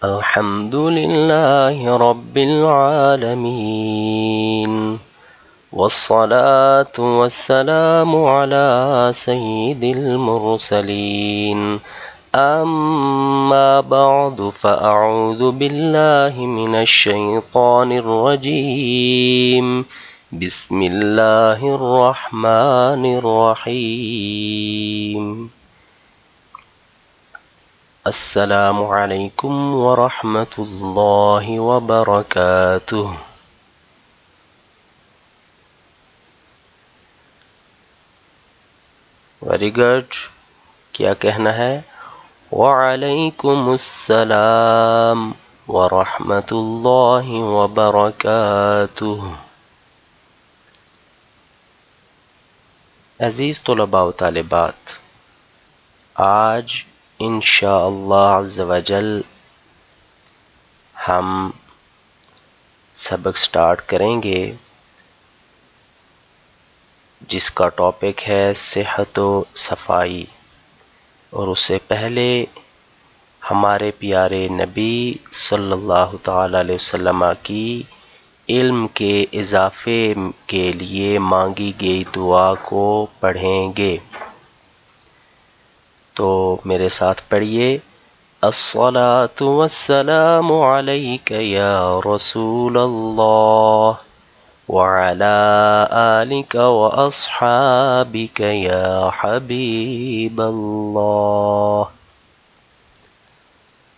الحمد لله رب العالمين والصلاة والسلام على سيد المرسلين أما بعد فأعوذ بالله من الشيطان الرجيم بسم الله الرحمن الرحيم السلام علیکم ورحمۃ اللہ وبرکاتہ۔ ویری گڈ، کیا کہنا ہے؟ وعلیکم السلام ورحمۃ اللہ وبرکاتہ۔ عزیز طلباء و طالبات، آج انشاءاللہ عز و جل ہم سبق سٹارٹ کریں گے جس کا ٹاپک ہے صحت و صفائی، اور اس سے پہلے ہمارے پیارے نبی صلی اللہ تعالی علیہ وسلم کی علم کے اضافے کے لیے مانگی گئی دعا کو پڑھیں گے۔ تو میرے ساتھ پڑھیے، الصلاۃ والسلام علیک یا رسول اللہ وعلی آلک واصحابک یا حبیب اللہ،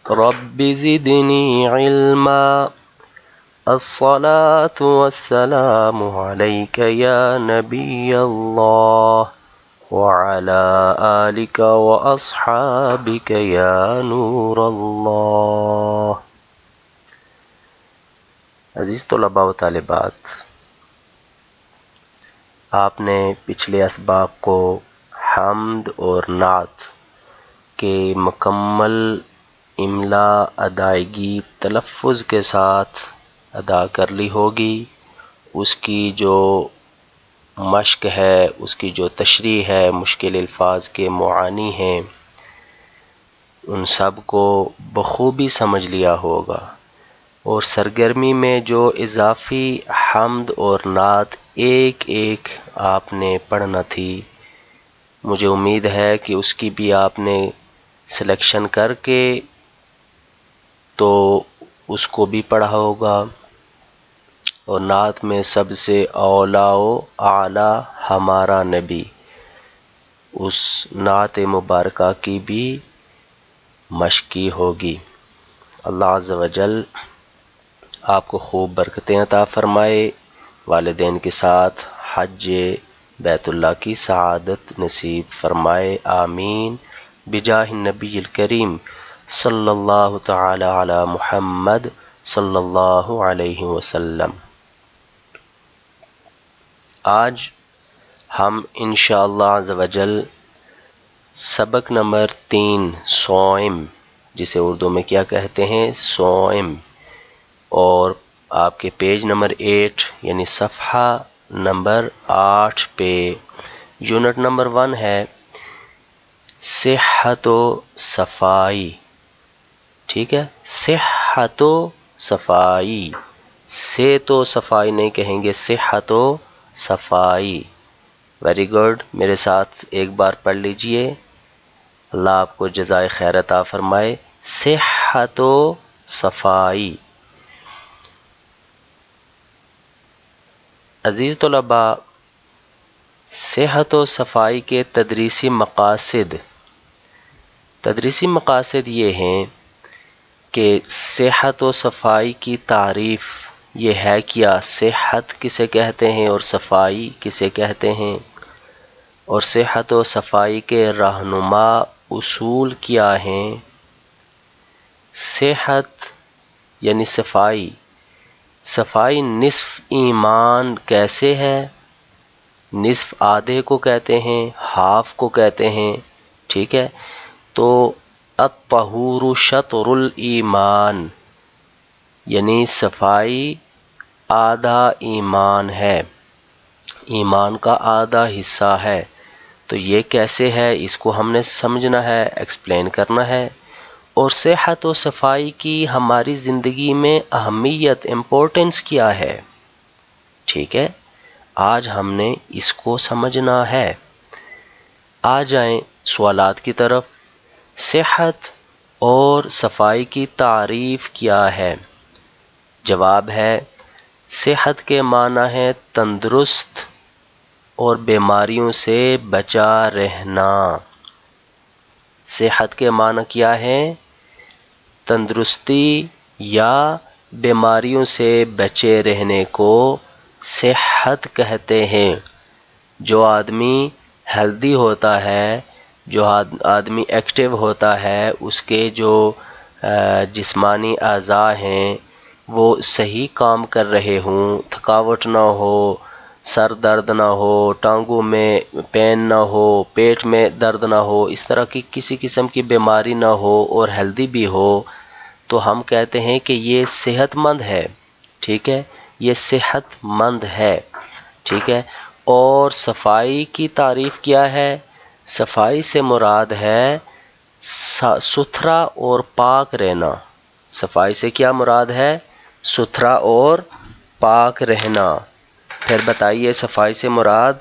رب زدنی علما۔ الصلاۃ والسلام علیک یا نبی اللہ وعلى آلك وأصحابك يا نور اللہ۔ عزیز طلباء و طالبات، آپ نے پچھلے اسباق کو حمد اور نعت کے مکمل املا ادائیگی تلفظ کے ساتھ ادا کر لی ہوگی۔ اس کی جو مشق ہے، اس کی جو تشریح ہے، مشکل الفاظ کے معانی ہیں، ان سب کو بخوبی سمجھ لیا ہوگا، اور سرگرمی میں جو اضافی حمد اور نعت ایک ایک آپ نے پڑھنا تھی، مجھے امید ہے کہ اس کی بھی آپ نے سلیکشن کر کے تو اس کو بھی پڑھا ہوگا، اور نعت میں سب سے اولا و اعلیٰ ہمارا نبی، اس نعت مبارکہ کی بھی مشق کی ہوگی۔ اللہ عز و جل آپ کو خوب برکتیں عطا فرمائے، والدین کے ساتھ حج بیت اللہ کی سعادت نصیب فرمائے، آمین، بجاہ النبی الکریم صلی اللہ تعالی علی محمد صلی اللہ علیہ وسلم۔ آج ہم انشاءاللہ عز و جل سبق نمبر 3 صائم، جسے اردو میں کیا کہتے ہیں؟ صائم، اور آپ کے پیج نمبر 8 یعنی صفحہ نمبر 8 پہ یونٹ نمبر 1 ہے صحت و صفائی۔ ٹھیک ہے، صحت و صفائی، سے تو صفائی نہیں کہیں گے، صحت و صفائی۔ ویری گڈ، میرے ساتھ ایک بار پڑھ لیجئے، اللہ آپ کو جزائے خیر عطا فرمائے۔ صحت و صفائی۔ عزیز طلباء، صحت و صفائی کے تدریسی مقاصد یہ ہیں کہ صحت و صفائی کی تعریف یہ ہے کیا، صحت کسے کہتے ہیں اور صفائی کسے کہتے ہیں، اور صحت و صفائی کے رہنما اصول کیا ہیں۔ صحت یعنی صفائی، صفائی نصف ایمان کیسے ہے؟ نصف آدھے کو کہتے ہیں، ہاف کو کہتے ہیں، ٹھیک ہے؟ تو الطہور شطر الایمان، یعنی صفائی آدھا ایمان ہے، ایمان کا آدھا حصہ ہے۔ تو یہ کیسے ہے، اس کو ہم نے سمجھنا ہے، ایکسپلین کرنا ہے۔ اور صحت و صفائی کی ہماری زندگی میں اہمیت، امپورٹنس کیا ہے، ٹھیک ہے، آج ہم نے اس کو سمجھنا ہے۔ آ جائیں سوالات کی طرف۔ صحت اور صفائی کی تعریف کیا ہے؟ جواب ہے، صحت کے معنی ہے تندرست اور بیماریوں سے بچا رہنا۔ صحت کے معنی کیا ہے؟ تندرستی یا بیماریوں سے بچے رہنے کو صحت کہتے ہیں۔ جو آدمی ہیلدی ہوتا ہے، جو آدمی ایکٹیو ہوتا ہے، اس کے جو جسمانی اعضاء ہیں وہ صحیح کام کر رہے ہوں، تھکاوٹ نہ ہو، سر درد نہ ہو، ٹانگوں میں پین نہ ہو، پیٹ میں درد نہ ہو، اس طرح کی کسی قسم کی بیماری نہ ہو اور ہیلدی بھی ہو، تو ہم کہتے ہیں کہ یہ صحت مند ہے، ٹھیک ہے، یہ صحت مند ہے، ٹھیک ہے۔ اور صفائی کی تعریف کیا ہے؟ صفائی سے مراد ہے ستھرا اور پاک رہنا۔ صفائی سے کیا مراد ہے؟ ستھرا اور پاک رہنا۔ پھر بتائیے، صفائی سے مراد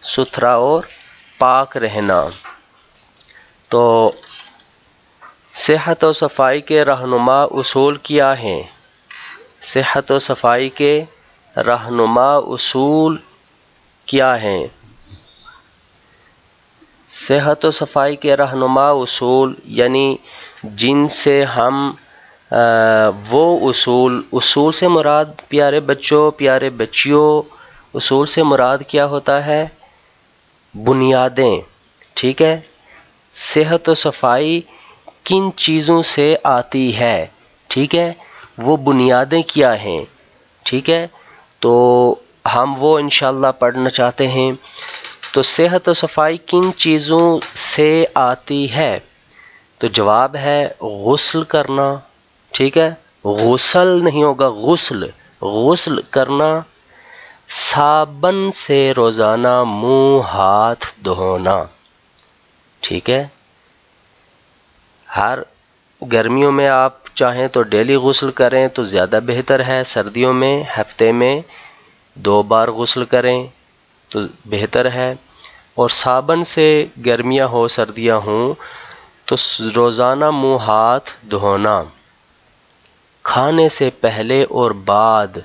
ستھرا اور پاک رہنا۔ تو صحت و صفائی کے رہنما اصول کیا ہیں؟ صحت و صفائی کے رہنما اصول کیا ہیں؟ صحت و صفائی کے رہنما اصول یعنی جن سے ہم وہ اصول سے مراد پیارے بچوں، پیارے بچیوں، اصول سے مراد کیا ہوتا ہے؟ بنیادیں، ٹھیک ہے۔ صحت و صفائی کن چیزوں سے آتی ہے، ٹھیک ہے، وہ بنیادیں کیا ہیں، ٹھیک ہے، تو ہم وہ انشاءاللہ پڑھنا چاہتے ہیں۔ تو صحت و صفائی کن چیزوں سے آتی ہے؟ تو جواب ہے غسل کرنا، ٹھیک ہے، غسل نہیں ہوگا، غسل کرنا، صابن سے روزانہ منہ ہاتھ دھونا، ٹھیک ہے۔ ہر گرمیوں میں آپ چاہیں تو ڈیلی غسل کریں تو زیادہ بہتر ہے، سردیوں میں ہفتے میں 2 بار غسل کریں تو بہتر ہے، اور صابن سے گرمیاں ہو سردیاں ہوں تو روزانہ منہ ہاتھ دھونا، کھانے سے پہلے اور بعد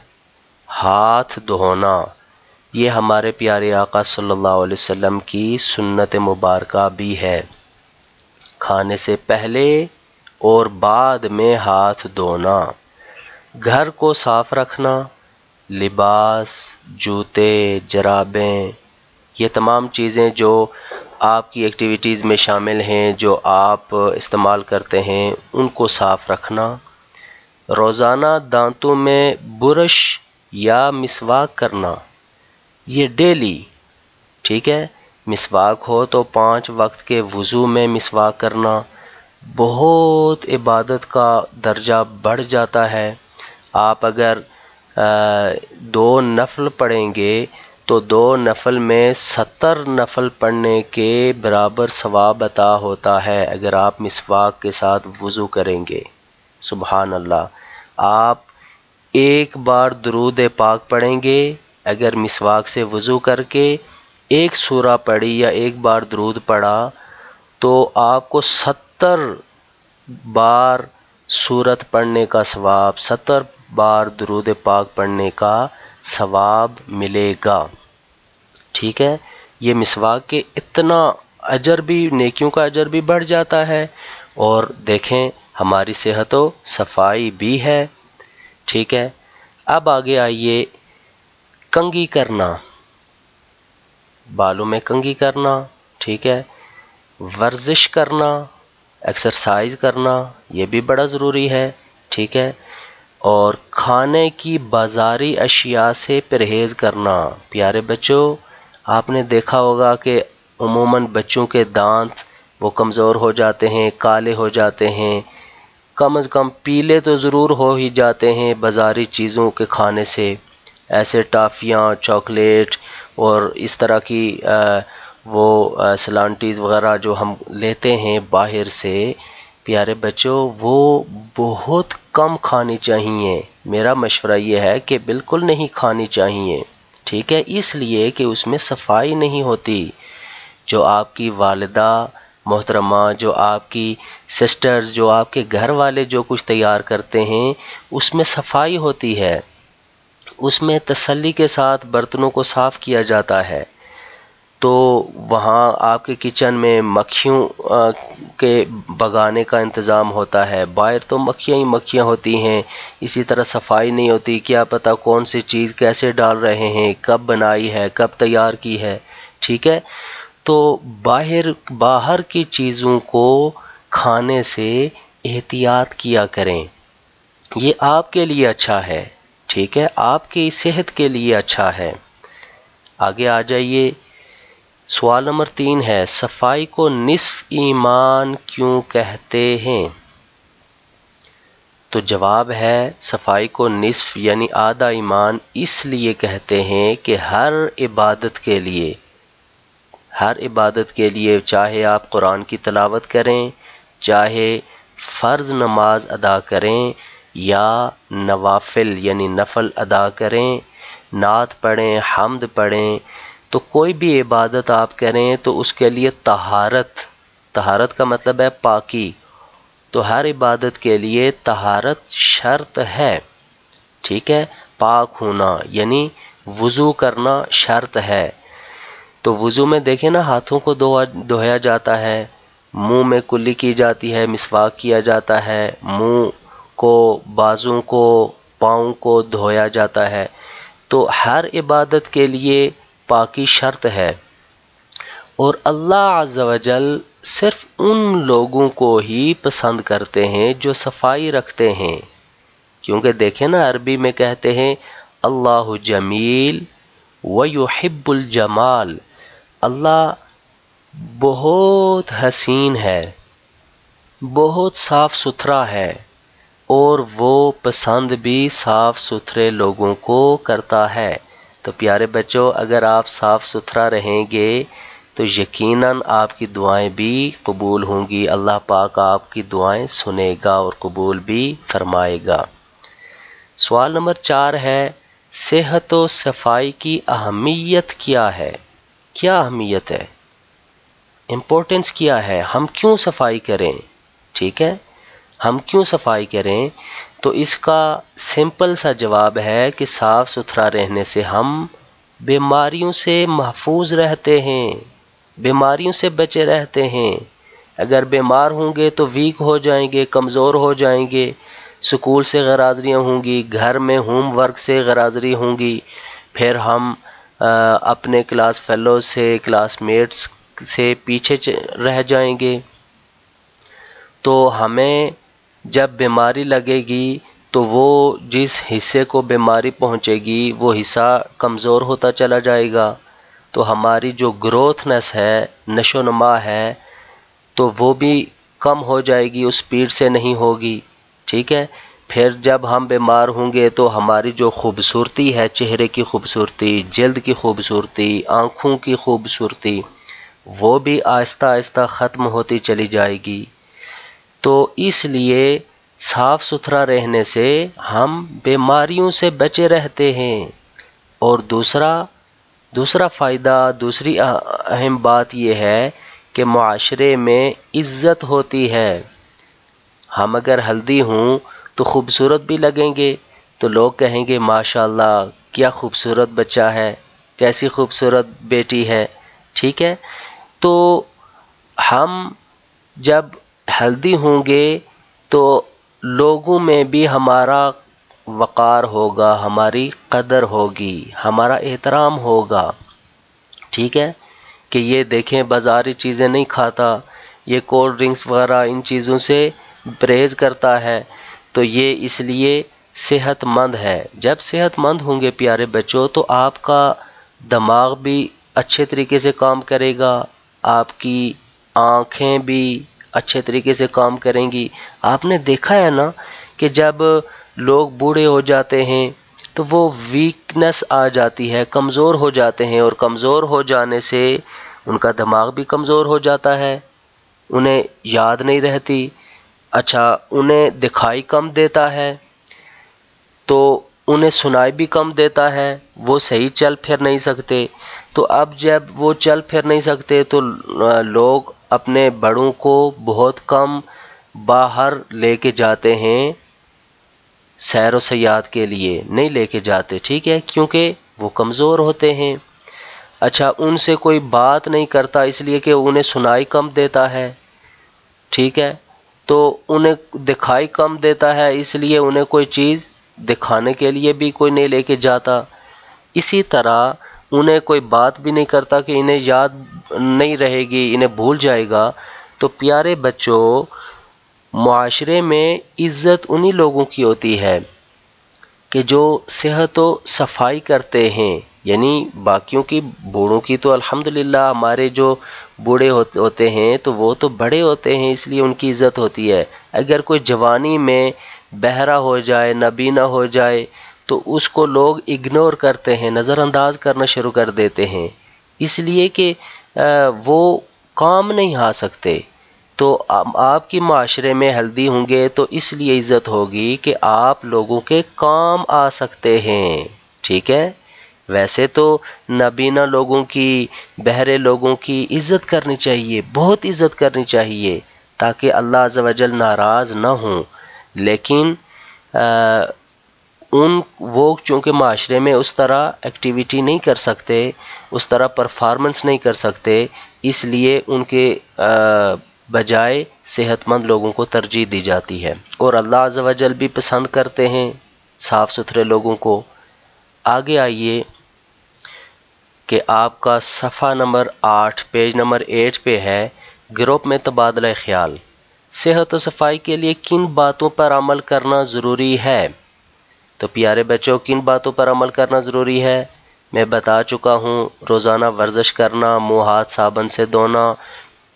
ہاتھ دھونا، یہ ہمارے پیارے آقا صلی اللہ علیہ وسلم کی سنت مبارکہ بھی ہے۔ کھانے سے پہلے اور بعد میں ہاتھ دھونا، گھر کو صاف رکھنا، لباس، جوتے، جرابیں، یہ تمام چیزیں جو آپ کی ایکٹیویٹیز میں شامل ہیں، جو آپ استعمال کرتے ہیں، ان کو صاف رکھنا، روزانہ دانتوں میں برش یا مسواک کرنا، یہ ڈیلی، ٹھیک ہے، مسواک ہو تو 5 وقت کے وضو میں مسواک کرنا بہت عبادت کا درجہ بڑھ جاتا ہے۔ آپ اگر 2 نفل پڑھیں گے تو 2 نفل میں 70 نفل پڑھنے کے برابر ثواب عطا ہوتا ہے اگر آپ مسواک کے ساتھ وضو کریں گے۔ سبحان اللہ۔ آپ 1 بار درود پاک پڑھیں گے اگر مسواک سے وضو کر کے 1 سورہ پڑھی یا 1 بار درود پڑھا تو آپ کو 70 بار سورت پڑھنے کا ثواب، 70 بار درود پاک پڑھنے کا ثواب ملے گا، ٹھیک ہے۔ یہ مسواک کے اتنا اجر بھی، نیکیوں کا اجر بھی بڑھ جاتا ہے، اور دیکھیں ہماری صحت و صفائی بھی ہے، ٹھیک ہے۔ اب آگے آئیے، کنگھی کرنا، بالوں میں کنگھی کرنا، ٹھیک ہے، ورزش کرنا، ایکسرسائز کرنا، یہ بھی بڑا ضروری ہے، ٹھیک ہے، اور کھانے کی بازاری اشیاء سے پرہیز کرنا۔ پیارے بچوں، آپ نے دیکھا ہوگا کہ عموماً بچوں کے دانت وہ کمزور ہو جاتے ہیں، کالے ہو جاتے ہیں، کم از کم پیلے تو ضرور ہو ہی جاتے ہیں بازاری چیزوں کے کھانے سے، ایسے ٹافیاں، چاکلیٹ اور اس طرح کی وہ سلانٹیز وغیرہ جو ہم لیتے ہیں باہر سے، پیارے بچوں وہ بہت کم کھانی چاہیے. میرا مشورہ یہ ہے کہ بالکل نہیں کھانی چاہیے. ٹھیک ہے، اس لیے کہ اس میں صفائی نہیں ہوتی. جو آپ کی والدہ محترمہ، جو آپ کی سسٹرز، جو آپ کے گھر والے جو کچھ تیار کرتے ہیں اس میں صفائی ہوتی ہے، اس میں تسلی کے ساتھ برتنوں کو صاف کیا جاتا ہے. تو وہاں آپ کے کچن میں مکھیوں کے بگانے کا انتظام ہوتا ہے. باہر تو مکھیاں ہی مکھیاں ہوتی ہیں. اسی طرح صفائی نہیں ہوتی، کیا پتہ کون سی چیز کیسے ڈال رہے ہیں، کب بنائی ہے، کب تیار کی ہے. ٹھیک ہے، تو باہر کی چیزوں کو کھانے سے احتیاط کیا کریں. یہ آپ کے لیے اچھا ہے. ٹھیک ہے، آپ کی صحت کے لیے اچھا ہے. آگے آ جائیے. سوال نمبر 3 ہے، صفائی کو نصف ایمان کیوں کہتے ہیں؟ تو جواب ہے، صفائی کو نصف یعنی آدھا ایمان اس لیے کہتے ہیں کہ ہر عبادت کے لیے چاہے آپ قرآن کی تلاوت کریں، چاہے فرض نماز ادا کریں یا نوافل یعنی نفل ادا کریں، نعت پڑھیں، حمد پڑھیں، تو کوئی بھی عبادت آپ کریں تو اس کے لیے طہارت کا مطلب ہے پاکی. تو ہر عبادت کے لیے طہارت شرط ہے. ٹھیک ہے، پاک ہونا یعنی وضو کرنا شرط ہے. تو وضو میں دیکھیں نا، ہاتھوں کو دھویا جاتا ہے، منہ میں کلی کی جاتی ہے، مسواک کیا جاتا ہے، منہ کو، بازوں کو، پاؤں کو دھویا جاتا ہے. تو ہر عبادت کے لیے پاکی شرط ہے. اور اللہ عز و جل صرف ان لوگوں کو ہی پسند کرتے ہیں جو صفائی رکھتے ہیں. کیونکہ دیکھیں نا، عربی میں کہتے ہیں اللہ جمیل ویحب الجمال. اللہ بہت حسین ہے، بہت صاف ستھرا ہے، اور وہ پسند بھی صاف ستھرے لوگوں کو کرتا ہے. تو پیارے بچوں، اگر آپ صاف ستھرا رہیں گے تو یقیناً آپ کی دعائیں بھی قبول ہوں گی. اللہ پاک آپ کی دعائیں سنے گا اور قبول بھی فرمائے گا. سوال نمبر 4 ہے، صحت و صفائی کی اہمیت کیا ہے؟ کیا اہمیت ہے؟ امپورٹنس کیا ہے؟ ہم کیوں صفائی کریں؟ ٹھیک ہے، ہم کیوں صفائی کریں؟ تو اس کا سمپل سا جواب ہے کہ صاف ستھرا رہنے سے ہم بیماریوں سے محفوظ رہتے ہیں، بیماریوں سے بچے رہتے ہیں. اگر بیمار ہوں گے تو ویک ہو جائیں گے، کمزور ہو جائیں گے، سکول سے غیر حاضریاں ہوں گی، گھر میں ہوم ورک سے غیر حاضری ہوں گی، پھر ہم اپنے کلاس فیلوز سے، کلاس میٹس سے پیچھے رہ جائیں گے. تو ہمیں جب بیماری لگے گی تو وہ جس حصے کو بیماری پہنچے گی وہ حصہ کمزور ہوتا چلا جائے گا. تو ہماری جو گروتھنس ہے، نشو و نما ہے، تو وہ بھی کم ہو جائے گی، اس سپیڈ سے نہیں ہوگی. ٹھیک ہے، پھر جب ہم بیمار ہوں گے تو ہماری جو خوبصورتی ہے، چہرے کی خوبصورتی، جلد کی خوبصورتی، آنکھوں کی خوبصورتی، وہ بھی آہستہ آہستہ ختم ہوتی چلی جائے گی. تو اس لیے صاف ستھرا رہنے سے ہم بیماریوں سے بچے رہتے ہیں. اور دوسرا فائدہ، دوسری اہم بات یہ ہے کہ معاشرے میں عزت ہوتی ہے. ہم اگر ہلدی ہوں تو خوبصورت بھی لگیں گے، تو لوگ کہیں گے ماشاءاللہ کیا خوبصورت بچہ ہے، کیسی خوبصورت بیٹی ہے. ٹھیک ہے، تو ہم جب ہیلدی ہوں گے تو لوگوں میں بھی ہمارا وقار ہوگا، ہماری قدر ہوگی، ہمارا احترام ہوگا. ٹھیک ہے، کہ یہ دیکھیں بازاری چیزیں نہیں کھاتا، یہ کولڈ ڈرنکس وغیرہ ان چیزوں سے پرہیز کرتا ہے، تو یہ اس لیے صحت مند ہے. جب صحت مند ہوں گے پیارے بچوں تو آپ کا دماغ بھی اچھے طریقے سے کام کرے گا، آپ کی آنکھیں بھی اچھے طریقے سے کام کریں گی. آپ نے دیکھا ہے نا کہ جب لوگ بوڑھے ہو جاتے ہیں تو وہ ویکنس آ جاتی ہے، کمزور ہو جاتے ہیں، اور کمزور ہو جانے سے ان کا دماغ بھی کمزور ہو جاتا ہے، انہیں یاد نہیں رہتی. اچھا انہیں دکھائی کم دیتا ہے تو انہیں سنائی بھی کم دیتا ہے، وہ صحیح چل پھر نہیں سکتے. تو اب جب وہ چل پھر نہیں سکتے تو لوگ اپنے بڑوں کو بہت کم باہر لے کے جاتے ہیں، سیر و سیاحت کے لیے نہیں لے کے جاتے، ٹھیک ہے، کیونکہ وہ کمزور ہوتے ہیں. اچھا ان سے کوئی بات نہیں کرتا اس لیے کہ انہیں سنائی کم دیتا ہے، ٹھیک ہے، تو انہیں دکھائی کم دیتا ہے اس لیے انہیں کوئی چیز دکھانے کے لیے بھی کوئی نہیں لے کے جاتا. اسی طرح انہیں کوئی بات بھی نہیں کرتا کہ انہیں یاد نہیں رہے گی، انہیں بھول جائے گا. تو پیارے بچوں، معاشرے میں عزت انہی لوگوں کی ہوتی ہے کہ جو صحت و صفائی کرتے ہیں. یعنی باقیوں کی، بوڑھوں کی تو الحمدللہ ہمارے جو بوڑھے ہوتے ہیں تو وہ تو بڑے ہوتے ہیں اس لیے ان کی عزت ہوتی ہے. اگر کوئی جوانی میں بہرا ہو جائے، نابینا ہو جائے تو اس کو لوگ اگنور کرتے ہیں، نظر انداز کرنا شروع کر دیتے ہیں، اس لیے کہ وہ کام نہیں آ سکتے. تو آپ کی معاشرے میں ہلدی ہوں گے تو اس لیے عزت ہوگی کہ آپ لوگوں کے کام آ سکتے ہیں، ٹھیک ہے. ویسے تو نابینا لوگوں کی، بہرے لوگوں کی عزت کرنی چاہیے، بہت عزت کرنی چاہیے تاکہ اللہ عز و جل ناراض نہ ہوں. لیکن وہ چونکہ معاشرے میں اس طرح ایکٹیویٹی نہیں کر سکتے، اس طرح پرفارمنس نہیں کر سکتے، اس لیے ان کے بجائے صحت مند لوگوں کو ترجیح دی جاتی ہے. اور اللہ عز و جل بھی پسند کرتے ہیں صاف ستھرے لوگوں کو. آگے آئیے کہ آپ کا صفحہ نمبر 8 پیج نمبر 8 پہ ہے گروپ میں تبادلہ خیال. صحت و صفائی کے لیے کن باتوں پر عمل کرنا ضروری ہے؟ تو پیارے بچوں، کن باتوں پر عمل کرنا ضروری ہے؟ میں بتا چکا ہوں، روزانہ ورزش کرنا، منہ ہاتھ صابن سے دھونا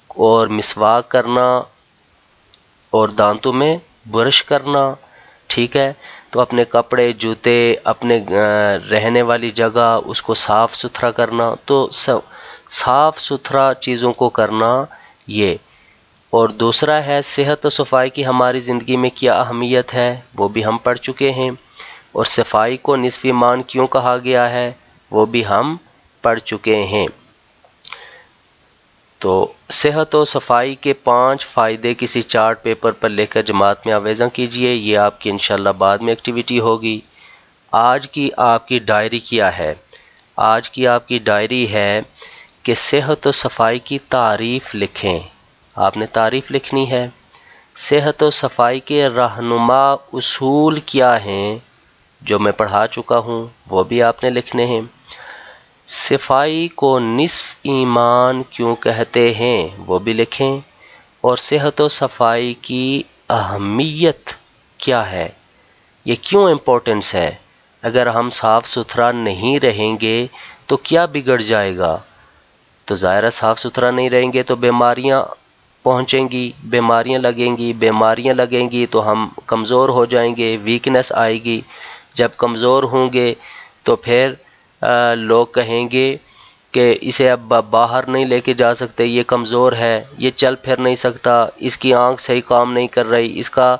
اور مسواک کرنا اور دانتوں میں برش کرنا، ٹھیک ہے. تو اپنے کپڑے، جوتے، اپنے رہنے والی جگہ اس کو صاف ستھرا کرنا، تو صاف ستھرا چیزوں کو کرنا یہ. اور دوسرا ہے صحت و صفائی کی ہماری زندگی میں کیا اہمیت ہے، وہ بھی ہم پڑھ چکے ہیں. اور صفائی کو نصف ایمان کیوں کہا گیا ہے وہ بھی ہم پڑھ چکے ہیں. تو صحت و صفائی کے 5 فائدے کسی چارٹ پیپر پر لے کر جماعت میں آویزاں کیجئے، یہ آپ کی انشاءاللہ بعد میں ایکٹیویٹی ہوگی. آج کی آپ کی ڈائری کیا ہے؟ آج کی آپ کی ڈائری ہے کہ صحت و صفائی کی تعریف لکھیں. آپ نے تعریف لکھنی ہے. صحت و صفائی کے رہنما اصول کیا ہیں جو میں پڑھا چکا ہوں وہ بھی آپ نے لکھنے ہیں. صفائی کو نصف ایمان کیوں کہتے ہیں وہ بھی لکھیں. اور صحت و صفائی کی اہمیت کیا ہے، یہ کیوں امپورٹنس ہے، اگر ہم صاف ستھرا نہیں رہیں گے تو کیا بگڑ جائے گا. تو ظاہرہ صاف ستھرا نہیں رہیں گے تو بیماریاں پہنچیں گی، بیماریاں لگیں گی تو ہم کمزور ہو جائیں گے، ویکنس آئے گی. جب کمزور ہوں گے تو پھر لوگ کہیں گے کہ اسے اب باہر نہیں لے کے جا سکتے، یہ کمزور ہے، یہ چل پھر نہیں سکتا، اس کی آنکھ صحیح کام نہیں کر رہی، اس کا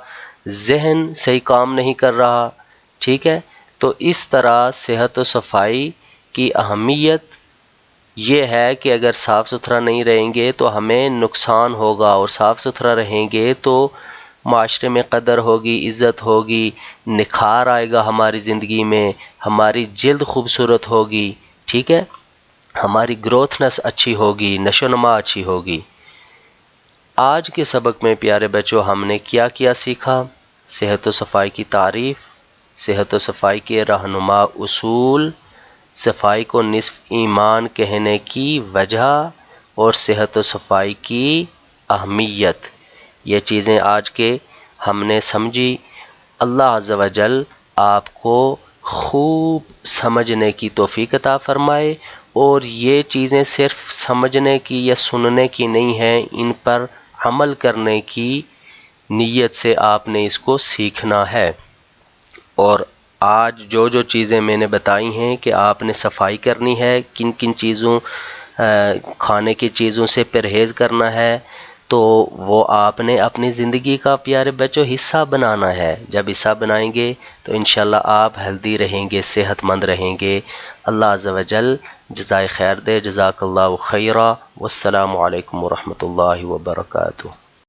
ذہن صحیح کام نہیں کر رہا، ٹھیک ہے. تو اس طرح صحت و صفائی کی اہمیت یہ ہے کہ اگر صاف ستھرا نہیں رہیں گے تو ہمیں نقصان ہوگا، اور صاف ستھرا رہیں گے تو معاشرے میں قدر ہوگی، عزت ہوگی، نکھار آئے گا ہماری زندگی میں، ہماری جلد خوبصورت ہوگی، ٹھیک ہے، ہماری گروتھنس اچھی ہوگی، نشو و نما اچھی ہوگی. آج کے سبق میں پیارے بچوں ہم نے کیا کیا سیکھا؟ صحت و صفائی کی تعریف، صحت و صفائی کے رہنما اصول، صفائی کو نصف ایمان کہنے کی وجہ، اور صحت و صفائی کی اہمیت. یہ چیزیں آج کے ہم نے سمجھی. اللہ عز و جل آپ کو خوب سمجھنے کی توفیق عطا فرمائے، اور یہ چیزیں صرف سمجھنے کی یا سننے کی نہیں ہیں، ان پر عمل کرنے کی نیت سے آپ نے اس کو سیکھنا ہے. اور آج جو چیزیں میں نے بتائی ہیں کہ آپ نے صفائی کرنی ہے، کن کن چیزوں، کھانے کی چیزوں سے پرہیز کرنا ہے، تو وہ آپ نے اپنی زندگی کا پیارے بچوں حصہ بنانا ہے۔ جب حصہ بنائیں گے تو انشاءاللہ آپ ہیلدی رہیں گے، صحت مند رہیں گے۔ اللہ عز و جل جزائے خیر دے۔ جزاک اللہ خیرا، والسلام علیکم ورحمۃ اللہ وبرکاتہ۔